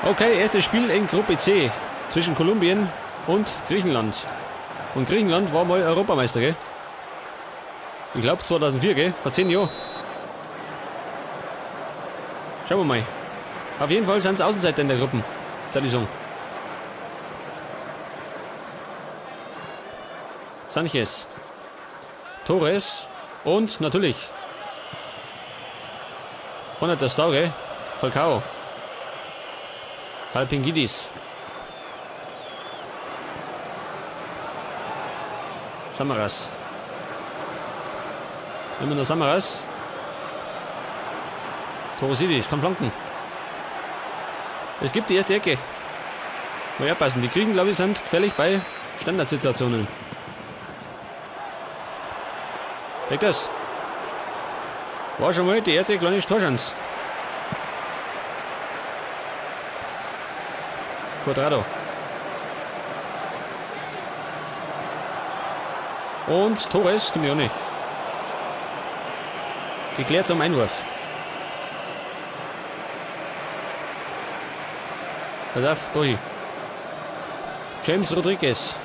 Okay, erstes Spiel in Gruppe C zwischen Kolumbien und Griechenland. Und Griechenland war mal Europameister, gell? Ich glaube 2004, gell? Vor 10 Jahren. Schauen wir mal. Auf jeden Fall sind es Außenseiter in der Gruppe, würde ich sagen. Sanchez, Torres und natürlich vorne der Star, gell? Falcao. Kalpingidis. Samaras. Immer noch Samaras. Torosidis kann flanken. Es gibt die erste Ecke. Mal aufpassen. Die Griechen, glaube ich, sind gefährlich bei Standardsituationen. Weg das. War schon mal die erste kleine Torchance. Quadrado. Und Torres, kommt ja nicht. Geklärt zum Einwurf. Pass auf, durch. James Rodriguez.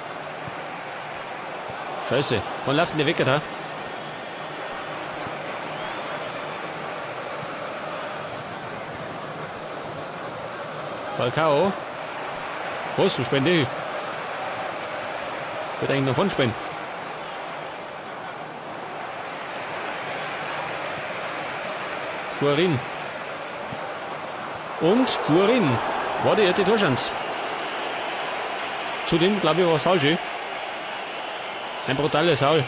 Scheiße, wann läuft denn der Wecker da? Falcao. Was, du spende? Wird eigentlich noch von spenden. Guarin. Und Guarin. War die erste Torchance. Zudem, glaube ich, war es falsch. Ein brutales Foul.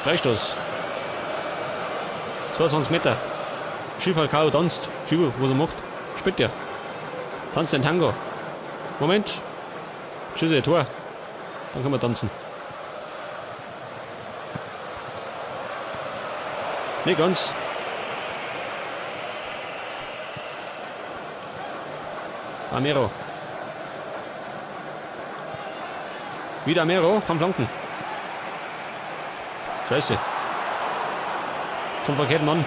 Freistoß. 22 Meter. Falcao tanzt. Schau, was er macht. Spielt der. Tanzt den Tango. Moment. Schüsse, Tor. Dann kann man tanzen. Nicht ganz. Amero. Wieder Amero vom Flanken. Scheiße. Zum verkehrten Mann.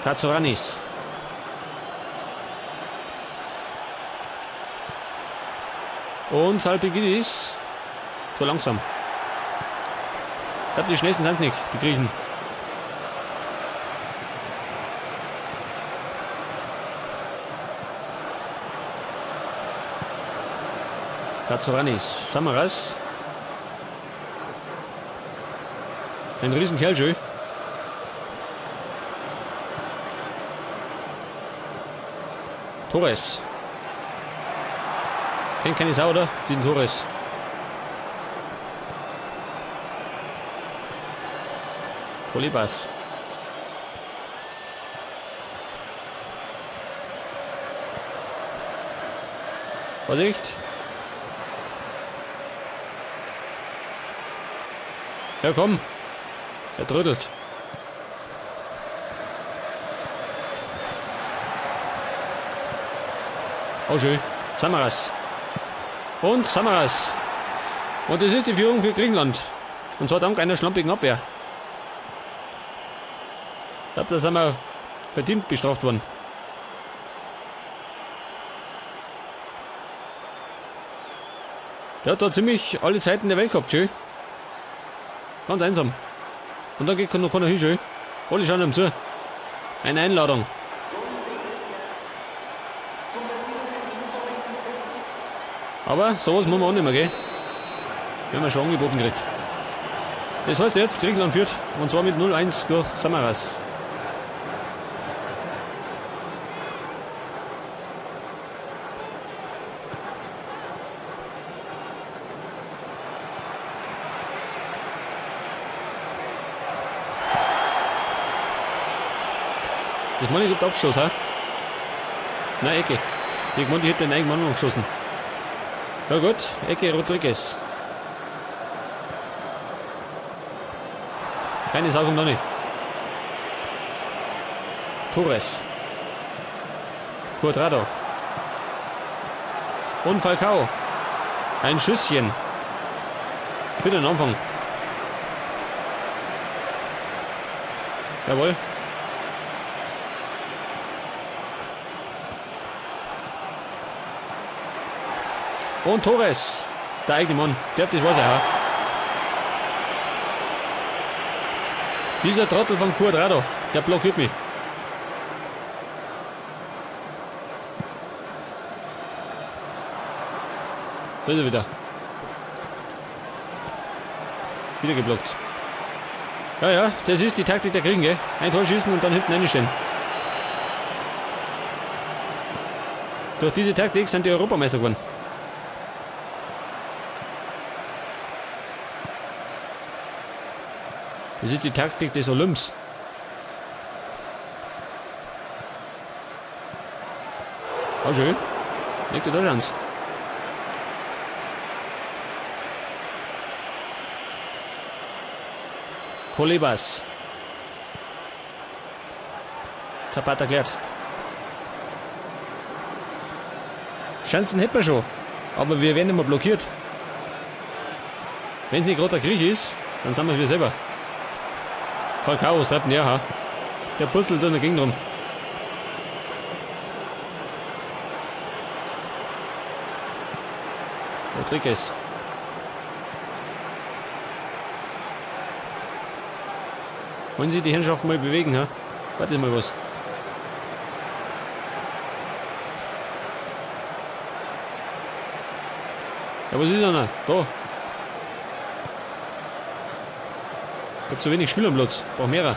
Katsouranis. Und Salpigidis. Zu langsam. Ich glaube, die schnellsten sind nicht, die Griechen. Katsouranis. Samaras. Ein Riesenkerl schon. Torres. Kennt keine Sau, oder? Diesen Torres. Polibas. Vorsicht. Ja, komm. Er trödelt. Oh, schön. Samaras. Und Samaras. Und das ist die Führung für Griechenland. Und zwar dank einer schlampigen Abwehr. Ich glaube, da sind wir verdient bestraft worden. Der hat da ziemlich alle Zeiten der Welt gehabt, schön. Ganz einsam. Und da geht noch keiner hin, schön. Alle schauen ihm zu. Eine Einladung. Aber sowas muss man auch nicht mehr, gell? Wir haben ja schon angeboten gekriegt. Das heißt jetzt, Griechenland führt. Und zwar mit 0-1 durch Samaras. Das meine ich gibt Abstoß, ha? Nein, Ecke. Ich meine, die hätte den eigenen Mann angeschossen. Ja gut, Ecke Rodriguez. Keine Sau kommt noch nicht. Torres. Cuadrado. Und Falcao. Ein Schüsschen. Für den Anfang. Jawohl. Und Torres. Der eigene Mann. Der hat das Wasser, ja. Dieser Trottel von Cuadrado. Der blockiert mich. Da ist er wieder. Wieder geblockt. Ja, ja, das ist die Taktik der Griechen, gell? Ein Tor schießen und dann hinten einstellen. Durch diese Taktik sind die Europameister geworden. Das ist die Taktik des Olymps. Auch schön. Legt er da Chance. Kolebas. Zapata klärt. Chancen hätten wir schon. Aber wir werden immer blockiert. Wenn es nicht gerade der Krieg ist, dann sind wir selber. Falcao treibt näher, ha. Der puzzelt in der Gegend rum. Rodriguez. Wollen Sie die Herrschaften mal bewegen, ha? Warte mal was. Ja, was ist denn da? Da. Ich hab zu wenig Spiel am Platz. Brauch mehrer.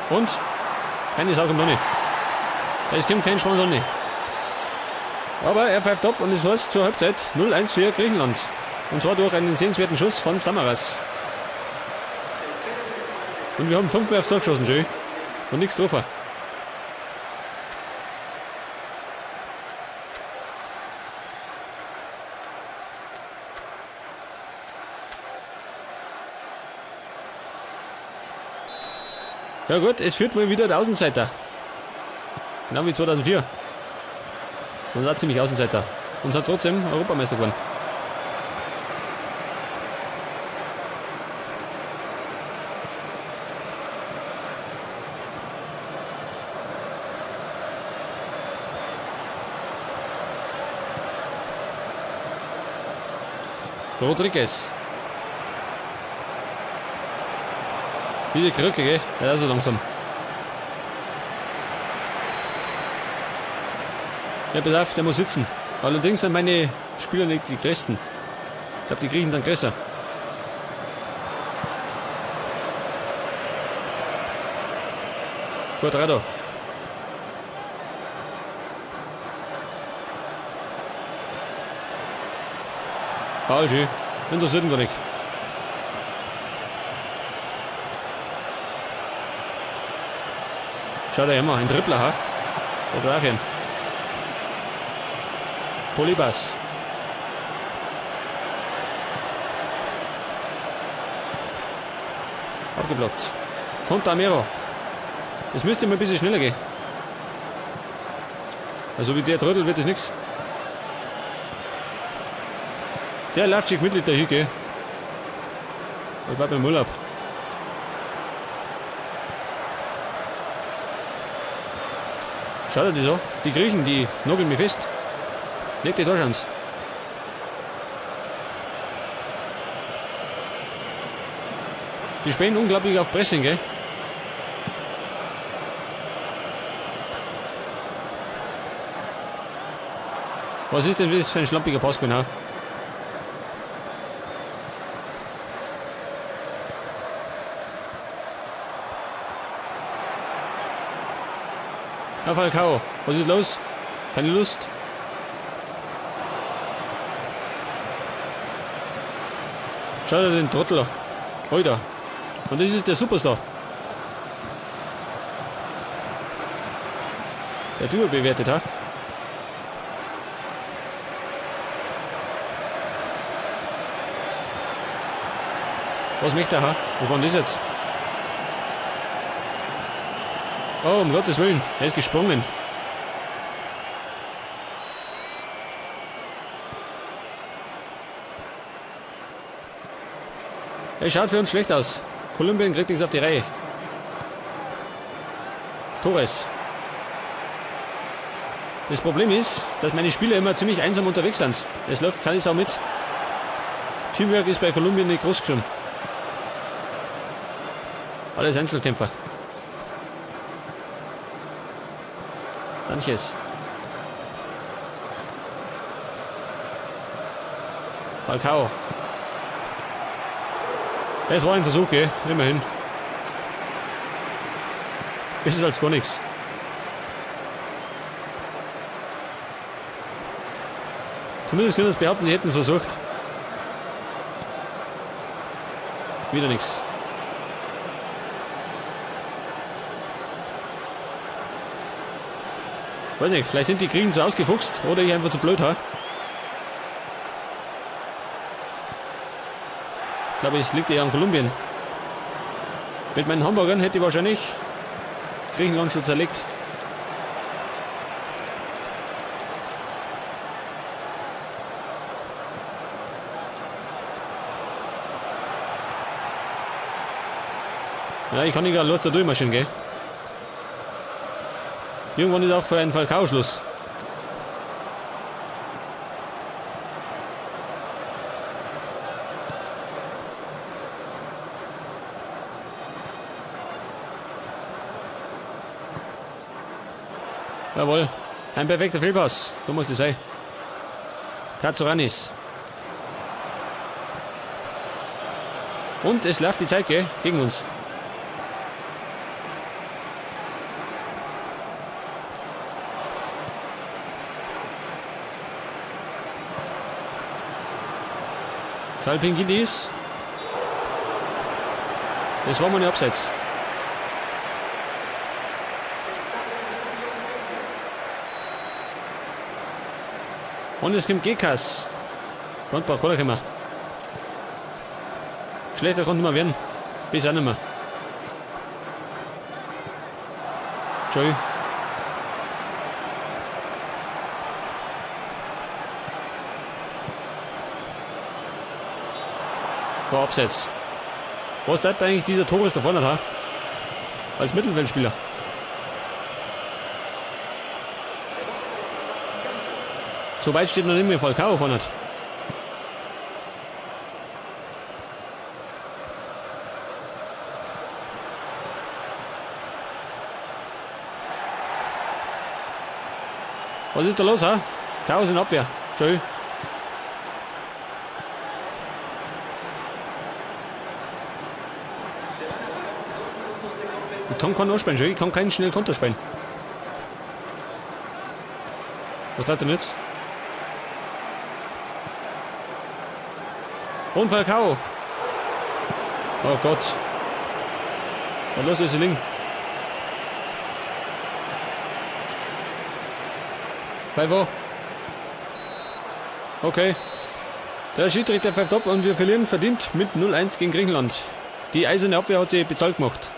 Und? Keine Sau kommt noch nicht. Es kommt kein Schwanz an nicht. Aber er pfeift ab und es heißt zur Halbzeit 0-1 für Griechenland. Und zwar durch einen sehenswerten Schuss von Samaras. Und wir haben 5 Mal aufs Tor geschossen, schön. Und nichts getroffen. Ja gut, es führt mal wieder der Außenseiter. Genau wie 2004. Und war ziemlich Außenseiter. Und sind trotzdem Europameister geworden. Rodriguez. Diese Krücke, gell? Ja, so langsam. Ja, pass auf, der muss sitzen. Allerdings sind meine Spieler nicht die größten. Ich glaube, die Griechen sind größer. Cuadrado. Falsch, interessiert ihn gar nicht. Schaut er immer, ein Dribbler, ha? Der darf ihn. Kolibas. Abgeblockt. Contamero. Es müsste mal ein bisschen schneller gehen. Also wie der Trödel wird es nichts. Der läuft sich mit dahin, gell? Ich war beim Urlaub. Schaut euch das an. Die Griechen, die nageln mich fest. Legt die Torchance. Die spielen unglaublich auf Pressing, gell? Was ist denn das für ein schlampiger Pass genau? Herr Falcao, was ist los? Keine Lust? Schau dir den Trottel. Alter. Und das ist der Superstar. Der hat überbewertet, ha? Was möchte er, ha? Wo war denn das jetzt? Oh, um Gottes Willen, er ist gesprungen. Es schaut für uns schlecht aus. Kolumbien kriegt nichts auf die Reihe. Torres. Das Problem ist, dass meine Spieler immer ziemlich einsam unterwegs sind. Es läuft keine Sau mit. Teamwork ist bei Kolumbien nicht groß geschrieben. Alles Einzelkämpfer. Manches. Falcao. Es war ein Versuch, gell? Immerhin. Besser als gar nichts. Zumindest können wir behaupten, sie hätten es versucht. Wieder nichts. Weiß nicht, vielleicht sind die Griechen so ausgefuchst oder ich einfach zu blöd, ha? Ich glaube, es liegt eher an Kolumbien. Mit meinen Hamburgern hätte ich wahrscheinlich Griechenland schon zerlegt. Ja, ich kann nicht gerade los da durchmarschieren, gell? Irgendwann ist auch für einen Falcao Schluss. Jawohl, ein perfekter Fehlpass. So muss es sein. Katsouranis. Und es läuft die Zeit, gell? Gegen uns. Salpingidis. Das war mal eine Abseits. Und es kommt Gekas. Und bei Koller kommen. Schlechter konnte man werden. Bis auch nicht mehr. Schau. War Abseits. Was treibt eigentlich dieser Torres da vorne, ha? Als Mittelfeldspieler. So weit steht noch nicht mehr Falcao vorne. Was ist da los, ha? Chaos in Abwehr. Schön. Ich kann keinen anspielen, schön. Ich kann keinen schnellen Konter spielen. Was tut denn jetzt? Und Falcao. Oh Gott. Ja, los ist sie liegen. Pfeifer. Okay. Der Schiedsrichter pfeift ab und wir verlieren verdient mit 0-1 gegen Griechenland. Die eiserne Abwehr hat sie bezahlt gemacht.